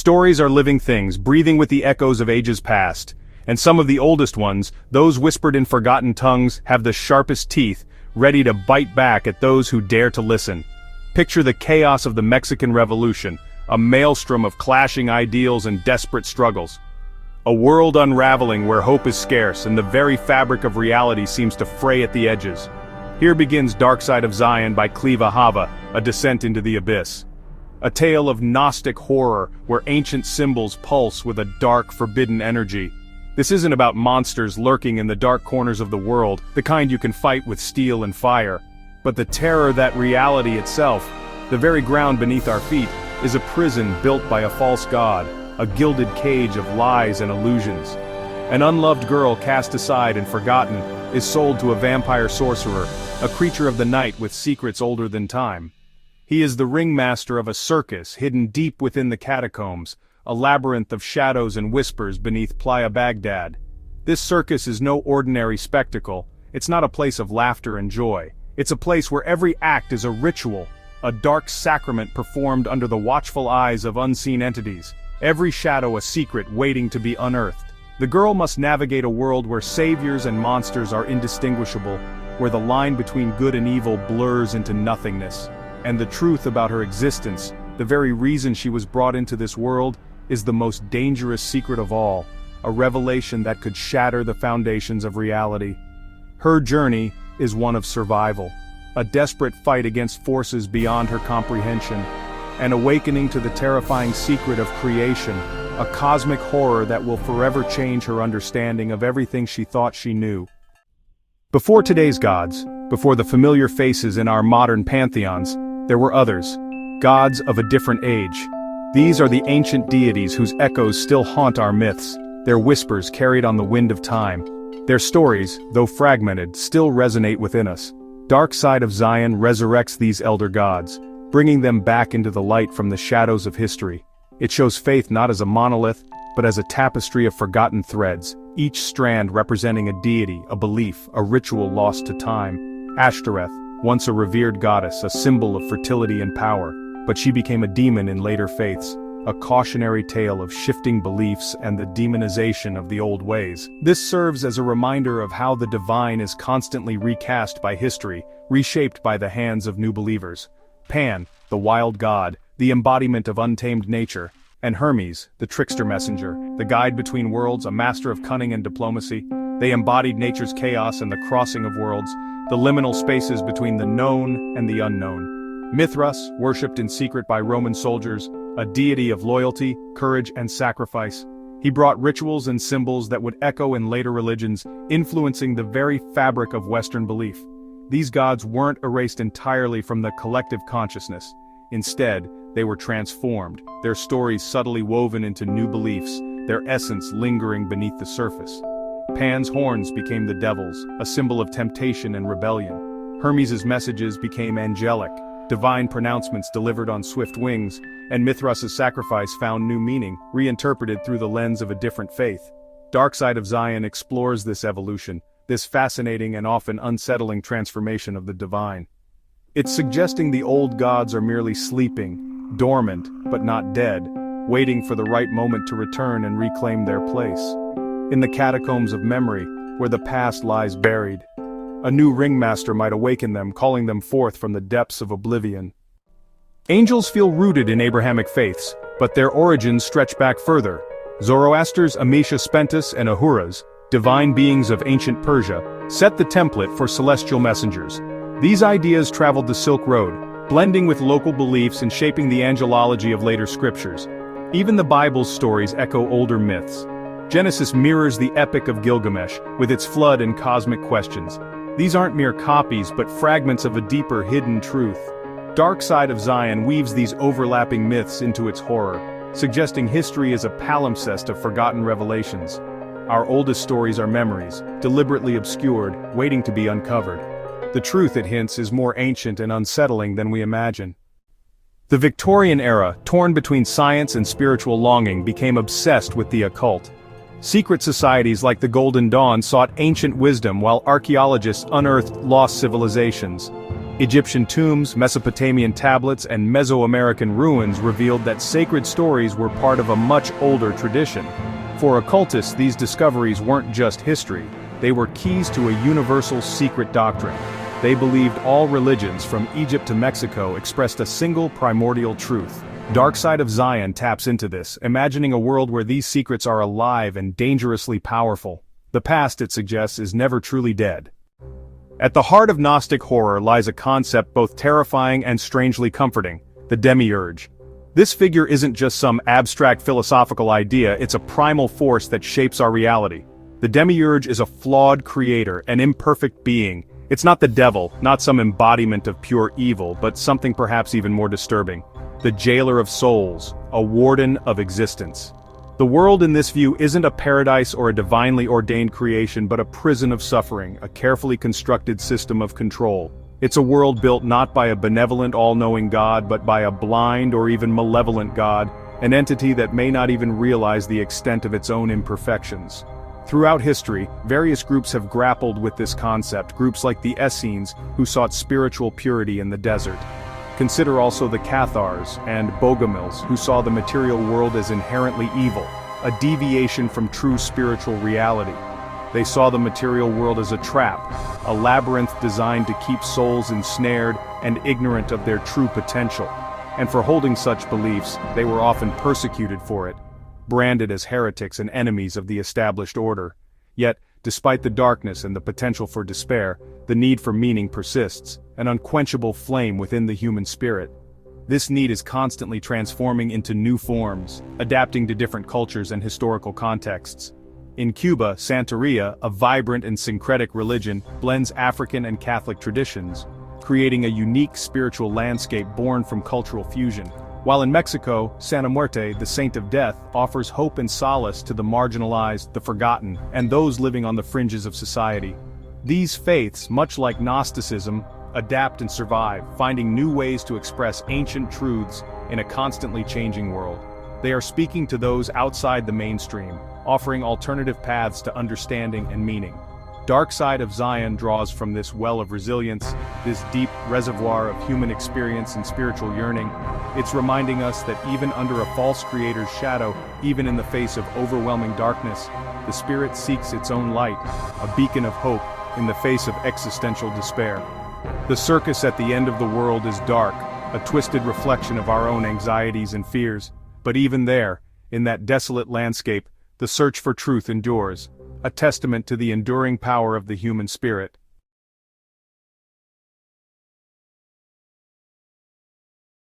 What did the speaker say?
Stories are living things, breathing with the echoes of ages past. And some of the oldest ones, those whispered in forgotten tongues, have the sharpest teeth, ready to bite back at those who dare to listen. Picture the chaos of the Mexican Revolution, a maelstrom of clashing ideals and desperate struggles. A world unraveling where hope is scarce and the very fabric of reality seems to fray at the edges. Here begins Darkside of Zion by Cleva Hava, a descent into the abyss. A tale of Gnostic horror where ancient symbols pulse with a dark, forbidden energy. This isn't about monsters lurking in the dark corners of the world, the kind you can fight with steel and fire. But the terror that reality itself, the very ground beneath our feet, is a prison built by a false god, a gilded cage of lies and illusions. An unloved girl cast aside and forgotten is sold to a vampire sorcerer, a creature of the night with secrets older than time. He is the ringmaster of a circus hidden deep within the catacombs, a labyrinth of shadows and whispers beneath Playa Baghdad. This circus is no ordinary spectacle, it's not a place of laughter and joy. It's a place where every act is a ritual, a dark sacrament performed under the watchful eyes of unseen entities, every shadow a secret waiting to be unearthed. The girl must navigate a world where saviors and monsters are indistinguishable, where the line between good and evil blurs into nothingness. And the truth about her existence, the very reason she was brought into this world, is the most dangerous secret of all, a revelation that could shatter the foundations of reality. Her journey is one of survival, a desperate fight against forces beyond her comprehension, an awakening to the terrifying secret of creation, a cosmic horror that will forever change her understanding of everything she thought she knew. Before today's gods, before the familiar faces in our modern pantheons, there were others, gods of a different age. These are the ancient deities whose echoes still haunt our myths, their whispers carried on the wind of time. Their stories, though fragmented, still resonate within us. Darkside of Zion resurrects these elder gods, bringing them back into the light from the shadows of history. It shows faith not as a monolith, but as a tapestry of forgotten threads, each strand representing a deity, a belief, a ritual lost to time. Ashtoreth, once a revered goddess, a symbol of fertility and power, but she became a demon in later faiths, a cautionary tale of shifting beliefs and the demonization of the old ways. This serves as a reminder of how the divine is constantly recast by history, reshaped by the hands of new believers. Pan, the wild god, the embodiment of untamed nature, and Hermes, the trickster messenger, the guide between worlds, a master of cunning and diplomacy. They embodied nature's chaos and the crossing of worlds, the liminal spaces between the known and the unknown. Mithras, worshipped in secret by Roman soldiers, a deity of loyalty, courage, and sacrifice. He brought rituals and symbols that would echo in later religions, influencing the very fabric of Western belief. These gods weren't erased entirely from the collective consciousness. Instead, they were transformed, their stories subtly woven into new beliefs, their essence lingering beneath the surface. Pan's horns became the devils, a symbol of temptation and rebellion. Hermes' messages became angelic, divine pronouncements delivered on swift wings, and Mithras' sacrifice found new meaning, reinterpreted through the lens of a different faith. Darkside of Zion explores this evolution, this fascinating and often unsettling transformation of the divine. It's suggesting the old gods are merely sleeping, dormant, but not dead, waiting for the right moment to return and reclaim their place. In the catacombs of memory, where the past lies buried, a new ringmaster might awaken them, calling them forth from the depths of oblivion. Angels feel rooted in Abrahamic faiths, but their origins stretch back further. Zoroaster's Amisha Spentus and Ahuras, divine beings of ancient Persia, set the template for celestial messengers. These ideas traveled the Silk Road, blending with local beliefs and shaping the angelology of later scriptures. Even the Bible's stories echo older myths. Genesis mirrors the Epic of Gilgamesh, with its flood and cosmic questions. These aren't mere copies, but fragments of a deeper hidden truth. Darkside of Zion weaves these overlapping myths into its horror, suggesting history is a palimpsest of forgotten revelations. Our oldest stories are memories, deliberately obscured, waiting to be uncovered. The truth, it hints, is more ancient and unsettling than we imagine. The Victorian era, torn between science and spiritual longing, became obsessed with the occult. Secret societies like the Golden Dawn sought ancient wisdom while archaeologists unearthed lost civilizations. Egyptian tombs, Mesopotamian tablets, and Mesoamerican ruins revealed that sacred stories were part of a much older tradition. For occultists, these discoveries weren't just history, they were keys to a universal secret doctrine. They believed all religions, from Egypt to Mexico, expressed a single primordial truth. Darkside of Zion taps into this, imagining a world where these secrets are alive and dangerously powerful. The past, it suggests, is never truly dead. At the heart of Gnostic horror lies a concept both terrifying and strangely comforting: the demiurge. This figure isn't just some abstract philosophical idea, it's a primal force that shapes our reality. The demiurge is a flawed creator, an imperfect being. It's not the devil, not some embodiment of pure evil, but something perhaps even more disturbing: the jailer of souls, a warden of existence. The world in this view isn't a paradise or a divinely ordained creation, but a prison of suffering, a carefully constructed system of control. It's a world built not by a benevolent, all-knowing God, but by a blind or even malevolent God, an entity that may not even realize the extent of its own imperfections. Throughout history, various groups have grappled with this concept, groups like the Essenes, who sought spiritual purity in the desert. Consider also the Cathars and Bogomils, who saw the material world as inherently evil, a deviation from true spiritual reality. They saw the material world as a trap, a labyrinth designed to keep souls ensnared and ignorant of their true potential. And for holding such beliefs, they were often persecuted for it, branded as heretics and enemies of the established order. Yet, despite the darkness and the potential for despair, the need for meaning persists, an unquenchable flame within the human spirit. This need is constantly transforming into new forms, adapting to different cultures and historical contexts. In Cuba, Santeria, a vibrant and syncretic religion, blends African and Catholic traditions, creating a unique spiritual landscape born from cultural fusion. While in Mexico, Santa Muerte, the Saint of Death, offers hope and solace to the marginalized, the forgotten, and those living on the fringes of society. These faiths, much like Gnosticism, adapt and survive, finding new ways to express ancient truths in a constantly changing world. They are speaking to those outside the mainstream, offering alternative paths to understanding and meaning. Darkside of Zion draws from this well of resilience, this deep reservoir of human experience and spiritual yearning. It's reminding us that even under a false creator's shadow, even in the face of overwhelming darkness, the spirit seeks its own light, a beacon of hope in the face of existential despair. The circus at the end of the world is dark, a twisted reflection of our own anxieties and fears. But even there, in that desolate landscape, the search for truth endures, a testament to the enduring power of the human spirit.